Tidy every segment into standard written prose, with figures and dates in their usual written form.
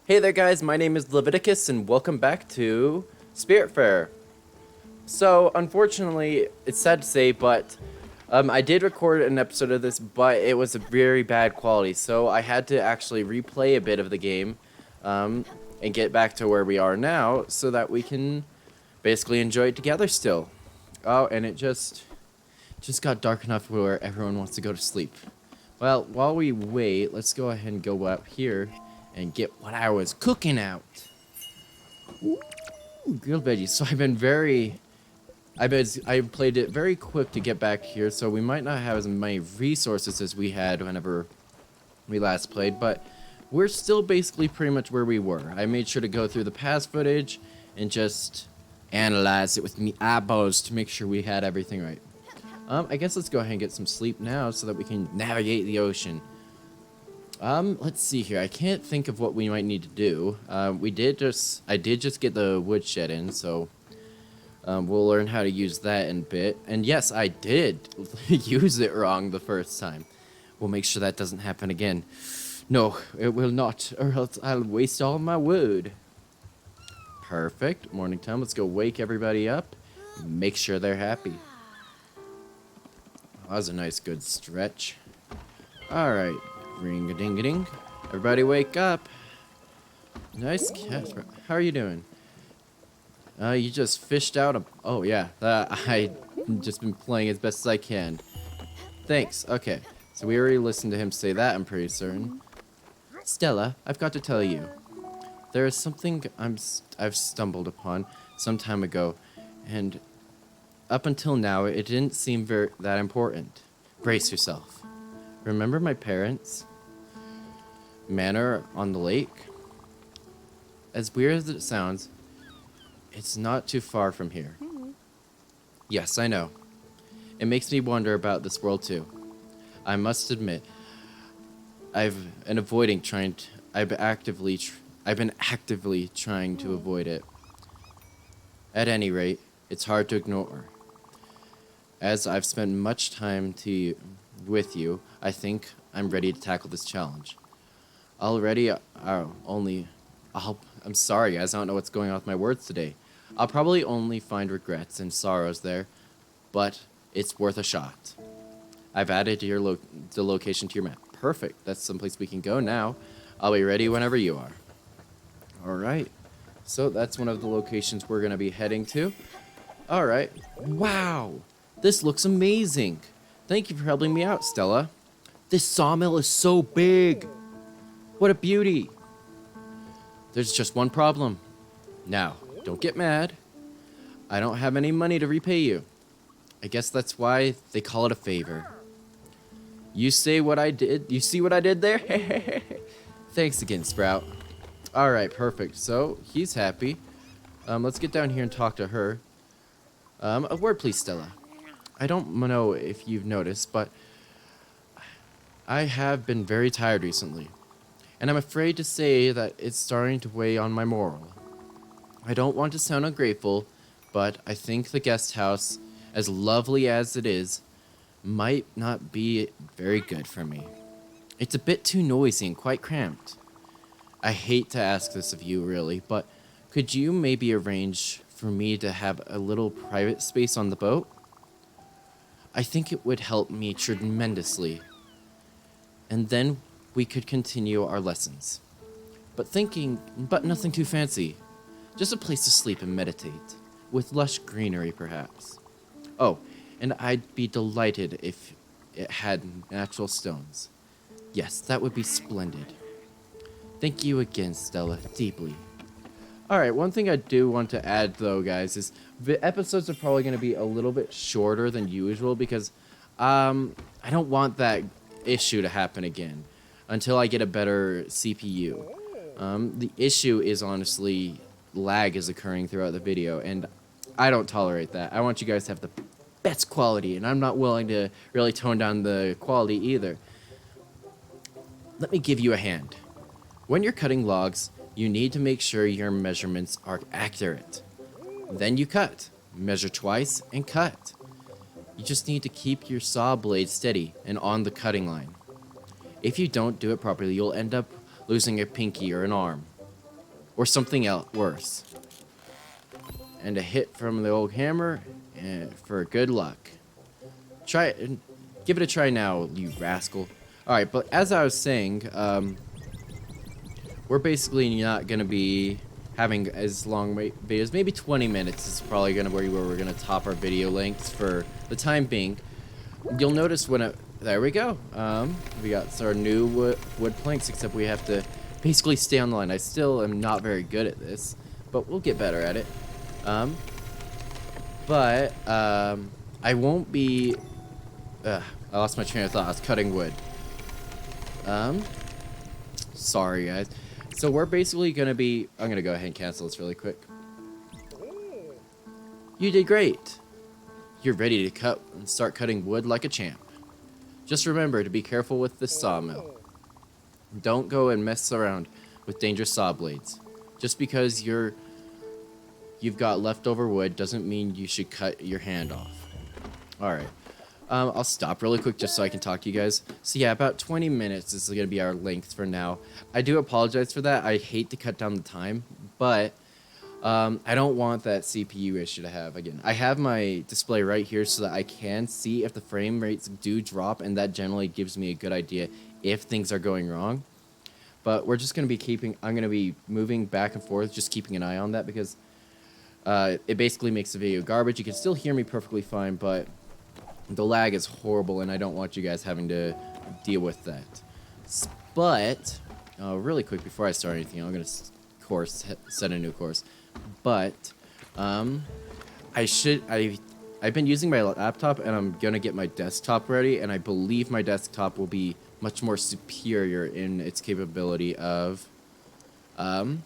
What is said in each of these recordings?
Hey there guys, my name is Leviticus and welcome back to Spiritfarer. So, unfortunately, it's sad to say, but I did record an episode of this, but it was a very bad quality, so I had to actually replay a bit of the game and get back to where we are now so that we can basically enjoy it together still. Oh, and it just got dark enough where everyone wants to go to sleep. Well, while we wait, let's go ahead and go up here and get what I was cooking out. Ooh, grilled veggies. So I played it very quick to get back here, so we might not have as many resources as we had whenever we last played, but we're still basically pretty much where we were. I made sure to go through the past footage and just analyze it with me eyeballs to make sure we had everything right. I guess let's go ahead and get some sleep now so that we can navigate the ocean. Let's see here. I can't think of what we might need to do. I did just get the woodshed in, so we'll learn how to use that in a bit. And yes, I did use it wrong the first time. We'll make sure that doesn't happen again. No, it will not, or else I'll waste all my wood. Perfect. Morning time. Let's go wake everybody up. Make sure they're happy. That was a nice, good stretch. All right. Ring-a-ding-a-ding. Everybody wake up. Nice cat. How are you doing? You just fished out a... Oh, yeah. I've just been playing as best as I can. Thanks. Okay. So we already listened to him say that, I'm pretty certain. Stella, I've got to tell you. There is something I've stumbled upon some time ago, and up until now, it didn't seem that important. Brace yourself. Remember my parents' manor on the lake? As weird as it sounds, it's not too far from here. Yes, I know. It makes me wonder about this world too. I must admit, I've been actively trying to avoid it. At any rate, it's hard to ignore. As I've spent much time with you, I think I'm ready to tackle this challenge. I'm sorry guys, I don't know what's going on with my words today. I'll probably only find regrets and sorrows there, but it's worth a shot. I've added the location to your map. Perfect, that's someplace we can go now. I'll be ready whenever you are. Alright, so that's one of the locations we're going to be heading to. Alright, wow, this looks amazing. Thank you for helping me out, Stella. This sawmill is so big. What a beauty. There's just one problem. Now, don't get mad. I don't have any money to repay you. I guess that's why they call it a favor. You see what I did there? Thanks again, Sprout. Alright, perfect. So, he's happy. Let's get down here and talk to her. A word please, Stella. I don't know if you've noticed, but I have been very tired recently. And I'm afraid to say that it's starting to weigh on my moral. I don't want to sound ungrateful, but I think the guest house, as lovely as it is, might not be very good for me. It's a bit too noisy and quite cramped. I hate to ask this of you, really, but could you maybe arrange for me to have a little private space on the boat? I think it would help me tremendously. And then we could continue our lessons. But nothing too fancy. Just a place to sleep and meditate, with lush greenery perhaps. Oh, and I'd be delighted if it had natural stones. Yes, that would be splendid. Thank you again, Stella, deeply. Alright, one thing I do want to add though, guys, is the episodes are probably going to be a little bit shorter than usual because I don't want that issue to happen again until I get a better CPU. The issue is honestly lag is occurring throughout the video, and I don't tolerate that. I want you guys to have the best quality, and I'm not willing to really tone down the quality either. Let me give you a hand. When you're cutting logs, you need to make sure your measurements are accurate. Then you cut. Measure twice and cut. You just need to keep your saw blade steady and on the cutting line. If you don't do it properly, you'll end up losing a pinky or an arm. or something else worse. And a hit from the old hammer for good luck. Try it and give it a try now, you rascal. Alright, but as I was saying, we're basically not going to be having as long videos. Maybe 20 minutes is probably going to be where we're going to top our video lengths for the time being. You'll notice when there we go. We got our new wood planks, except we have to basically stay on the line. I still am not very good at this, but we'll get better at it. I won't be... I lost my train of thought. I was cutting wood. Sorry, guys. So we're basically going to be... I'm going to go ahead and cancel this really quick. You did great. You're ready to cut and start cutting wood like a champ. Just remember to be careful with this sawmill. Don't go and mess around with dangerous saw blades. Just because you've got leftover wood doesn't mean you should cut your hand off. Alright. I'll stop really quick just so I can talk to you guys. So yeah, about 20 minutes is going to be our length for now. I do apologize for that. I hate to cut down the time, but I don't want that CPU issue to have again. I have my display right here so that I can see if the frame rates do drop, and that generally gives me a good idea if things are going wrong. But we're just going to be I'm going to be moving back and forth, just keeping an eye on that, because it basically makes the video garbage. You can still hear me perfectly fine, but the lag is horrible, and I don't want you guys having to deal with that. But, really quick before I start anything, I'm going to set a new course. But, I've been using my laptop, and I'm going to get my desktop ready, and I believe my desktop will be much more superior in its capability of being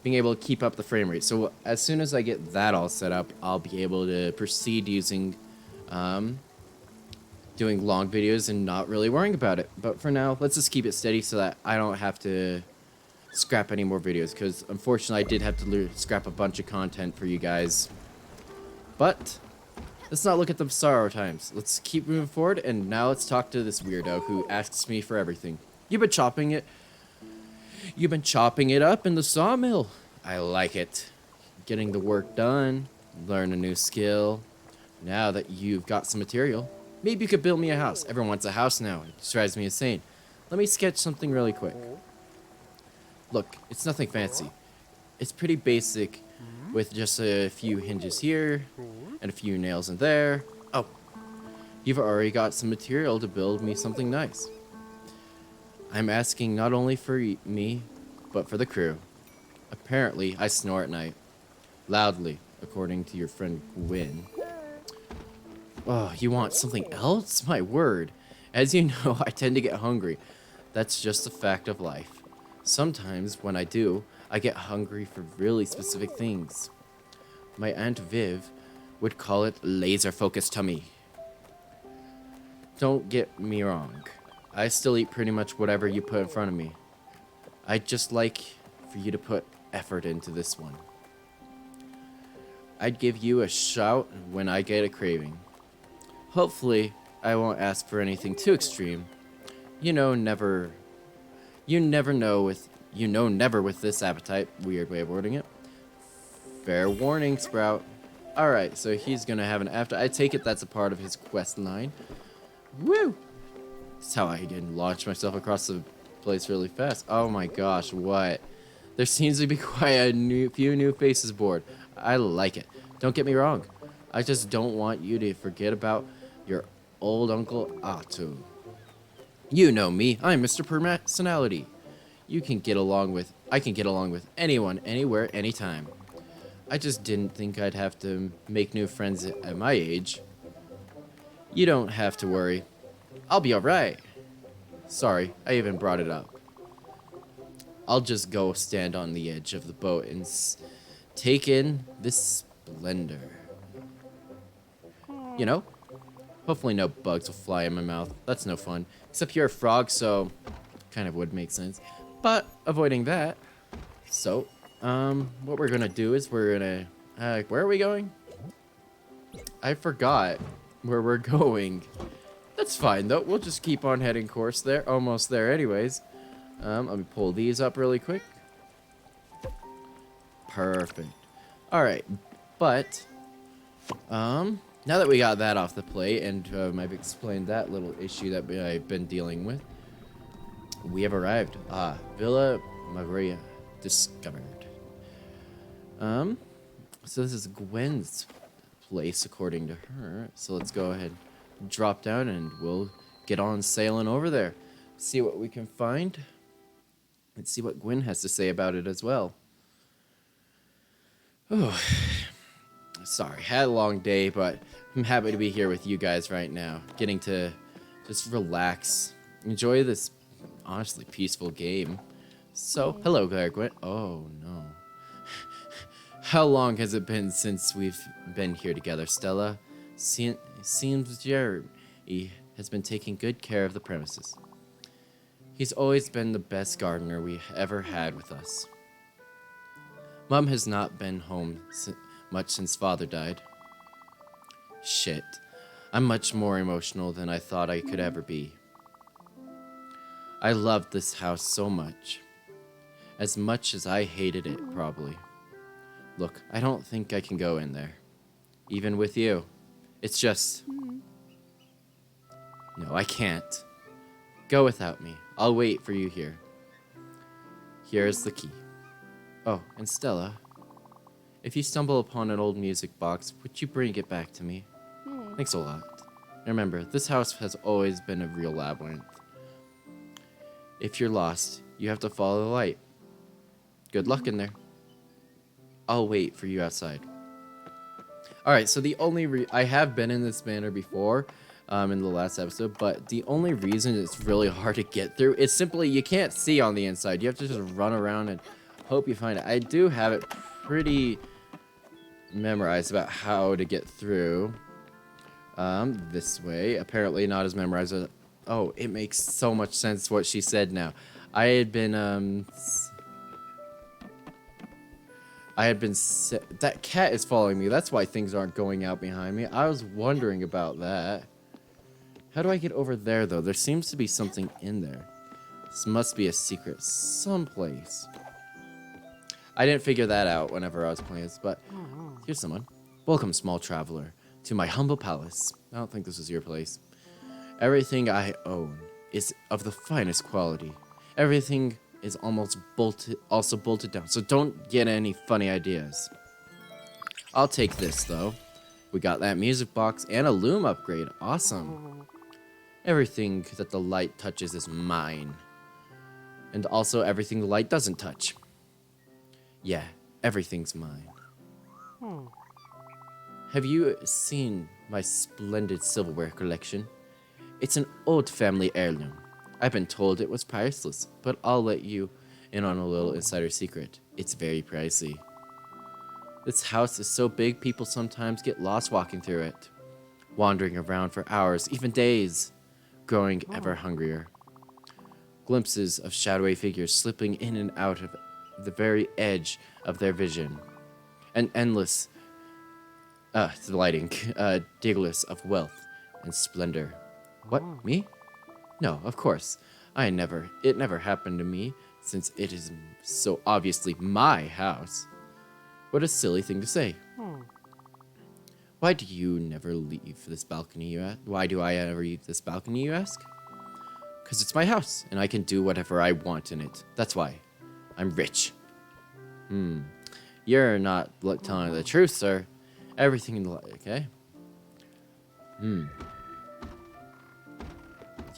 able to keep up the frame rate. So as soon as I get that all set up, I'll be able to proceed using doing long videos and not really worrying about it. But for now, let's just keep it steady so that I don't have to scrap any more videos, because unfortunately I did have to scrap a bunch of content for you guys. But let's not look at the sorrow times. Let's keep moving forward, and now let's talk to this weirdo who asks me for everything. You've been chopping it up in the sawmill. I like it. Getting the work done, learn a new skill. Now that you've got some material, maybe you could build me a house. Everyone wants a house now. It just drives me insane. Let me sketch something really quick. Look, it's nothing fancy. It's pretty basic with just a few hinges here and a few nails in there. Oh, you've already got some material to build me something nice. I'm asking not only for me, but for the crew. Apparently, I snore at night. Loudly, according to your friend GWEN. Oh, you want something else? My word. As you know, I tend to get hungry. That's just a fact of life. Sometimes, when I do, I get hungry for really specific things. My Aunt Viv would call it laser-focused tummy. Don't get me wrong. I still eat pretty much whatever you put in front of me. I'd just like for you to put effort into this one. I'd give you a shout when I get a craving. Hopefully, I won't ask for anything too extreme. You know never with this appetite. Weird way of wording it. Fair warning, Sprout. Alright, so he's gonna have an after. I take it that's a part of his quest line. Woo! That's how I can launch myself across the place really fast. Oh my gosh, what? There seems to be quite a few new faces aboard. I like it. Don't get me wrong. I just don't want you to forget about your old Uncle Otto. You know me. I'm Mr. Personality. I can get along with anyone, anywhere, anytime. I just didn't think I'd have to make new friends at my age. You don't have to worry. I'll be alright. Sorry, I even brought it up. I'll just go stand on the edge of the boat and take in this splendor. You know? Hopefully no bugs will fly in my mouth. That's no fun. Except you're a frog, so kind of would make sense. But avoiding that. So, what we're gonna do is we're gonna... where are we going? I forgot where we're going. That's fine, though. We'll just keep on heading course there. Almost there anyways. Let me pull these up really quick. Perfect. All right, but now that we got that off the plate and I've explained that little issue that I've been dealing with, we have arrived. Villa Maria discovered. So this is Gwen's place according to her. So let's go ahead, drop down, and we'll get on sailing over there. See what we can find. Let's see what Gwen has to say about it as well. Oh, sorry, had a long day, but I'm happy to be here with you guys right now. Getting to just relax, enjoy this honestly peaceful game. So, hello there, Gwen. Oh, no. How long has it been since we've been here together, Stella? Seems Jeremy has been taking good care of the premises. He's always been the best gardener we ever had with us. Mom has not been home much since Father died. Shit. I'm much more emotional than I thought I could ever be. I loved this house so much. As much as I hated it, probably. Look, I don't think I can go in there. Even with you. It's just... No, I can't. Go without me. I'll wait for you here. Here's the key. Oh, and Stella, if you stumble upon an old music box, would you bring it back to me? Thanks a lot. Remember, this house has always been a real labyrinth. If you're lost, you have to follow the light. Good luck in there. I'll wait for you outside. Alright, so the only I have been in this manor before, in the last episode, but the only reason it's really hard to get through is simply you can't see on the inside. You have to just run around and hope you find it. I do have it pretty memorized about how to get through this way. Apparently not as memorized as... Oh, it makes so much sense what she said now. I had been that cat is following me. That's why things aren't going out behind me. I was wondering about that. How do I get over there, though? There seems to be something in there. This must be a secret someplace. I didn't figure that out whenever I was playing this, but here's someone. Welcome, small traveler, to my humble palace. I don't think this is your place. Everything I own is of the finest quality. Everything is also bolted down, so don't get any funny ideas. I'll take this, though. We got that music box and a loom upgrade. Awesome. Everything that the light touches is mine. And also everything the light doesn't touch. Yeah, everything's mine. Have you seen my splendid silverware collection? It's an old family heirloom. I've been told it was priceless, but I'll let you in on a little insider secret. It's very pricey. This house is so big people sometimes get lost walking through it, wandering around for hours, even days, growing ever hungrier. Glimpses of shadowy figures slipping in and out of the very edge of their vision. An endless, delighting, diggless of wealth and splendor. What, me? No, of course. It never happened to me, since it is so obviously my house. What a silly thing to say. Why do you never leave this balcony, you ask? Why do I ever leave this balcony, you ask? Because it's my house, and I can do whatever I want in it. That's why. I'm rich. You're not telling the truth, sir. Everything in the light, okay?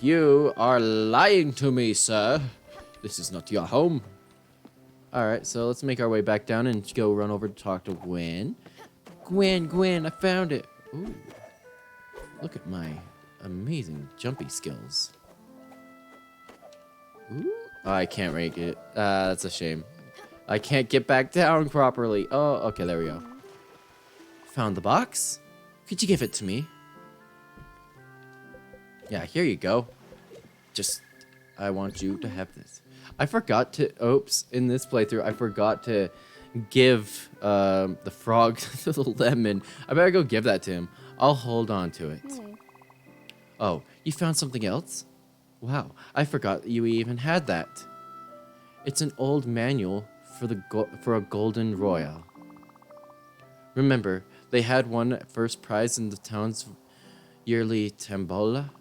You are lying to me, sir. This is not your home. Alright, so let's make our way back down and go run over to talk to Gwen. Gwen, I found it. Ooh. Look at my amazing jumpy skills. Ooh. Oh, I can't make it. That's a shame. I can't get back down properly. Oh, okay, there we go. Found the box? Could you give it to me? Yeah, here you go. I want you to have this. I forgot to, in this playthrough, I forgot to give the frog the lemon. I better go give that to him. I'll hold on to it. Oh, you found something else? Wow, I forgot you even had that. It's an old manual for a golden royal. Remember, they had won first prize in the town's yearly tombola.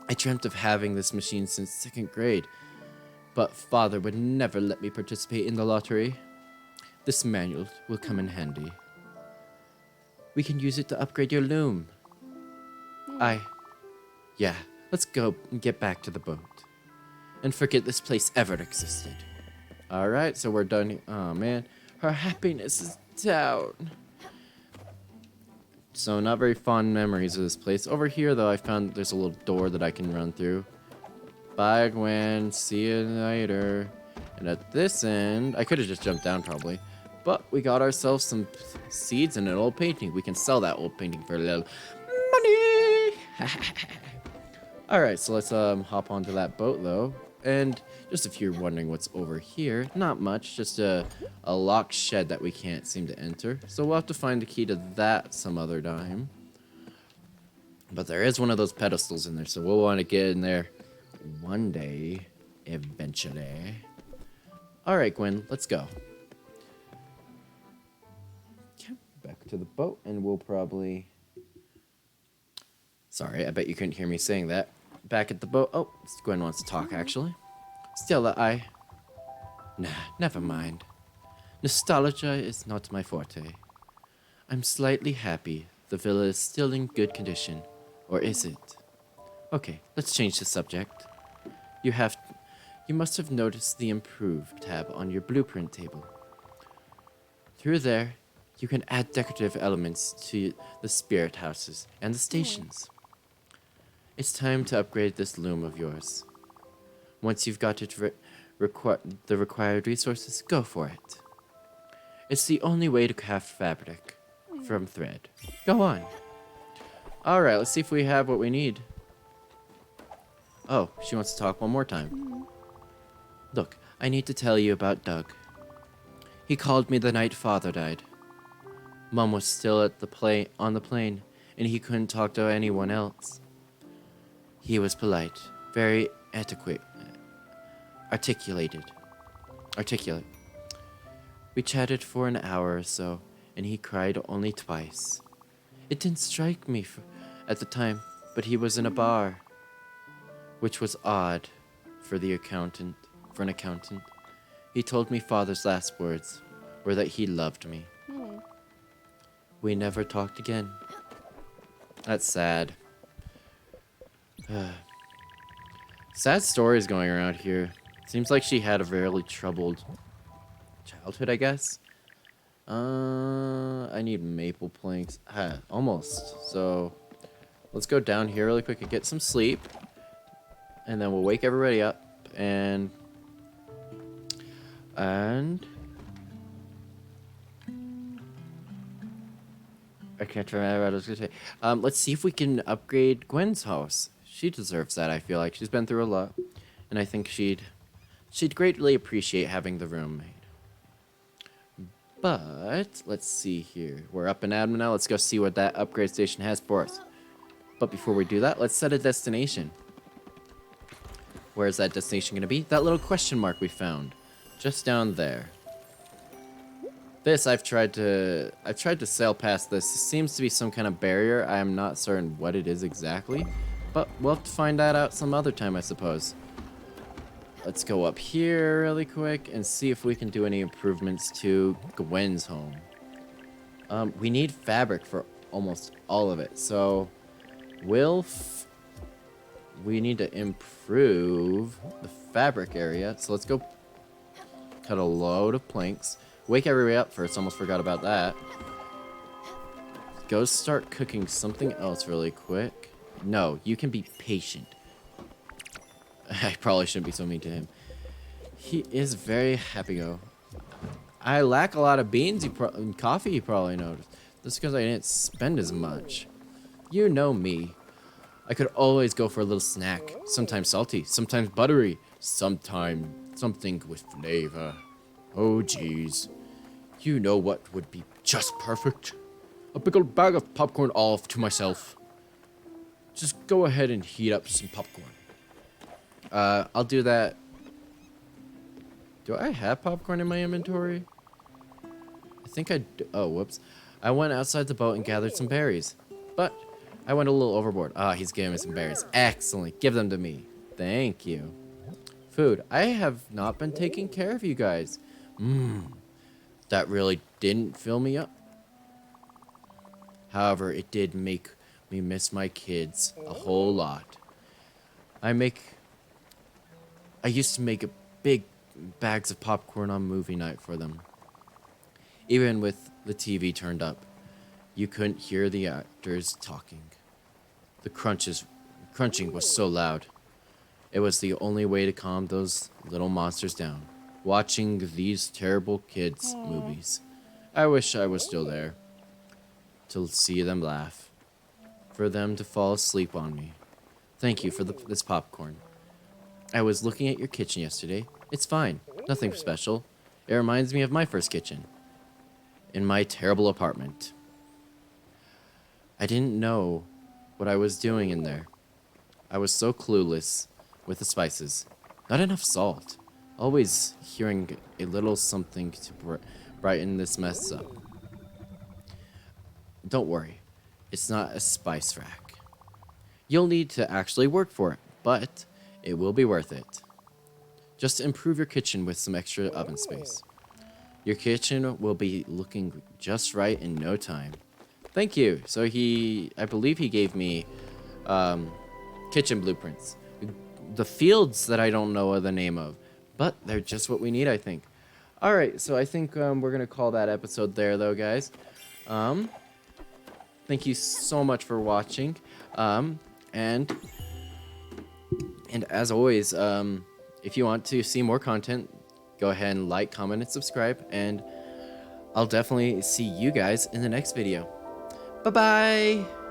I dreamt of having this machine since 2nd grade, but Father would never let me participate in the lottery. This manual will come in handy. We can use it to upgrade your loom. Yeah, let's go and get back to the boat. And forget this place ever existed. Alright, so we're done. Oh man, her happiness is down. So not very fond memories of this place. Over here though, I found there's a little door that I can run through. Bye Gwen, see you later. And at this end, I could have just jumped down probably. But we got ourselves some seeds and an old painting. We can sell that old painting for a little money. Alright, so let's hop onto that boat though. And just if you're wondering what's over here, not much, just a locked shed that we can't seem to enter. So we'll have to find the key to that some other time. But there is one of those pedestals in there, so we'll want to get in there one day, eventually. Alright, Gwen, let's go. Okay, back to the boat, and we'll probably... Sorry, I bet you couldn't hear me saying that. Back at the boat. Oh, Gwen wants to talk, actually. Stella, Nah, never mind. Nostalgia is not my forte. I'm slightly happy the villa is still in good condition. Or is it? Okay, let's change the subject. You must have noticed the Improve tab on your blueprint table. Through there, you can add decorative elements to the spirit houses and the stations. It's time to upgrade this loom of yours. Once you've got it the required resources, go for it. It's the only way to craft fabric from thread. Go on. Alright, let's see if we have what we need. Oh, she wants to talk one more time. Look, I need to tell you about Doug. He called me the night Father died. Mom was still at on the plane, and he couldn't talk to anyone else. He was polite, very articulate. We chatted for an hour or so, and he cried only twice. It didn't strike me at the time, but he was in a bar, which was odd for an accountant. He told me Father's last words were that he loved me. We never talked again. That's sad. Sad stories going around here. Seems like she had a very troubled childhood, I guess. I need maple planks. Almost. So, let's go down here really quick and get some sleep. And then we'll wake everybody up. And... I can't remember what I was going to say. Let's see if we can upgrade Gwen's house. She deserves that, I feel like. She's been through a lot. And I think she'd greatly appreciate having the room made. But, let's see here. We're up in admin now. Let's go see what that upgrade station has for us. But before we do that, let's set a destination. Where's that destination going to be? That little question mark we found. Just down there. This, I've tried to sail past this. It seems to be some kind of barrier. I am not certain what it is exactly. But we'll have to find that out some other time, I suppose. Let's go up here really quick and see if we can do any improvements to Gwen's home. We need fabric for almost all of it. So, we need to improve the fabric area. So let's go cut a load of planks. Wake everybody up first. Almost forgot about that. Go start cooking something else really quick. No, you can be patient. I probably shouldn't be so mean to him. He is very happy-go. I lack a lot of beans and coffee, you probably noticed. That's because I didn't spend as much. You know me. I could always go for a little snack. Sometimes salty, sometimes buttery, sometimes something with flavor. Oh, jeez. You know what would be just perfect? A big old bag of popcorn all to myself. Just go ahead and heat up some popcorn. I'll do that. Do I have popcorn in my inventory? I think I do. Oh, whoops. I went outside the boat and gathered some berries. But I went a little overboard. Ah, he's giving me some berries. Excellent. Give them to me. Thank you. Food. I have not been taking care of you guys. That really didn't fill me up. However, it did make me miss my kids a whole lot. I used to make a big bags of popcorn on movie night for them. Even with the TV turned up, you couldn't hear the actors talking. The crunching was so loud. It was the only way to calm those little monsters down. Watching these terrible kids' movies. I wish I was still there to see them laugh, for them to fall asleep on me. Thank you for this popcorn. I was looking at your kitchen yesterday. It's fine, nothing special. It reminds me of my first kitchen, in my terrible apartment. I didn't know what I was doing in there. I was so clueless with the spices. Not enough salt. Always hearing a little something to brighten this mess up. Don't worry, it's not a spice rack. You'll need to actually work for it, but it will be worth it. Just improve your kitchen with some extra oven space. Your kitchen will be looking just right in no time. Thank you. So I believe he gave me kitchen blueprints. The fields that I don't know the name of, but they're just what we need, I think. All right, so I think we're going to call that episode there, though, guys. Thank you so much for watching. And as always, if you want to see more content, go ahead and like, comment, and subscribe. And I'll definitely see you guys in the next video. Bye-bye!